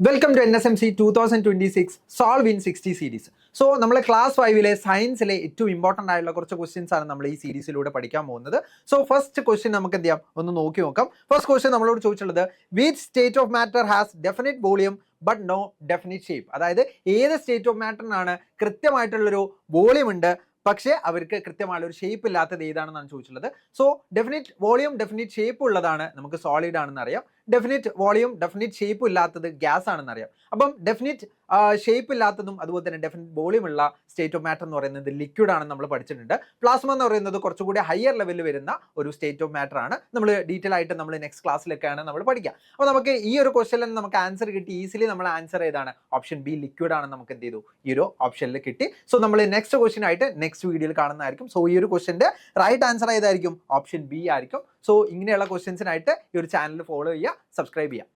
Welcome to NSMC 2026 solve in 60 series. So നമ്മൾ class 5 സയൻസിലെ ഏറ്റവും ഇമ്പോർട്ടൻ്റ് ആയിട്ടുള്ള കുറച്ച് ക്വസ്റ്റ്യൻസ് ആണ് നമ്മൾ ഈ സീരീസിലൂടെ പഠിക്കാൻ പോകുന്നത്. സോ ഫസ്റ്റ് ക്വസ്റ്റ്യൻ നമുക്ക് എന്ത് ചെയ്യാം, ഒന്ന് നോക്കി നോക്കാം. ഫസ്റ്റ് ക്വസ്റ്റ്യൻ നമ്മളോട് ചോദിച്ചുള്ളത്, which state of matter has definite volume but no definite shape. അതായത് ഏത് സ്റ്റേറ്റ് ഓഫ് മാറ്ററിനാണ് കൃത്യമായിട്ടുള്ളൊരു വോളിയം ഉണ്ട് പക്ഷേ അവർക്ക് കൃത്യമായ ഒരു ഷേപ്പ് ഇല്ലാത്തത് ഏതാണെന്നാണ് ചോദിച്ചിട്ടുള്ളത്. So definite volume definite shape ഉള്ളതാണ് നമുക്ക് സോളിഡ് ആണെന്ന് അറിയാം. ഡെഫിനിറ്റ് വോളിയം ഡെഫിനിറ്റ് ഷേപ്പ് ഇല്ലാത്തത് ഗ്യാസ് ആണെന്ന് അറിയാം. അപ്പം ഡെഫിനിറ്റ് ഷേപ്പ് ഇല്ലാത്തതും അതുപോലെ തന്നെ ഡെഫിനിറ്റ് വോളിയം ഉള്ള സ്റ്റേറ്റ് ഓഫ് മാറ്റർ എന്ന് പറയുന്നത് ലിക്വിഡ് ആണെന്ന് നമ്മൾ പഠിച്ചിട്ടുണ്ട്. പ്ലാസ്മ എന്ന് പറയുന്നത് കുറച്ചുകൂടി ഹയർ ലെവലിൽ വരുന്ന ഒരു സ്റ്റേറ്റ് ഓഫ് മാറ്റർ ആണ്. നമ്മൾ ഡീറ്റെയിൽ ആയിട്ട് നമ്മൾ നെക്സ്റ്റ് ക്ലാസ്സിലൊക്കെയാണ് നമ്മൾ പഠിക്കുക. അപ്പോൾ നമുക്ക് ഈ ഒരു ക്വസ്റ്റ്യനിൽ നമുക്ക് ആൻസർ കിട്ടി. ഈസിലി നമ്മൾ ആൻസർ ഏതാണ്? ഓപ്ഷൻ ബി ലിക്വിഡ് ആണെന്ന് നമുക്ക് എന്ത് ചെയ്തു, ഈ ഒരു ഓപ്ഷനിൽ കിട്ടി. സോ നമ്മൾ നെക്സ്റ്റ് ക്വസ്റ്റ്യൻ ആയിട്ട് നെക്സ്റ്റ് വീഡിയോയിൽ കാണുന്നതായിരിക്കും. സോ ഈ ഒരു ക്വസ്റ്റ്യന്റെ റൈറ്റ് ആൻസർ ഏതായിരിക്കും? ഓപ്ഷൻ ബി ആയിരിക്കും. സോ ഇങ്ങനെയുള്ള ക്വസ്റ്റ്യൻസിനായിട്ട് ഈ ഒരു ചാനൽ ഫോളോ ചെയ്യുക, സബ്സ്ക്രൈബ് ചെയ്യുക.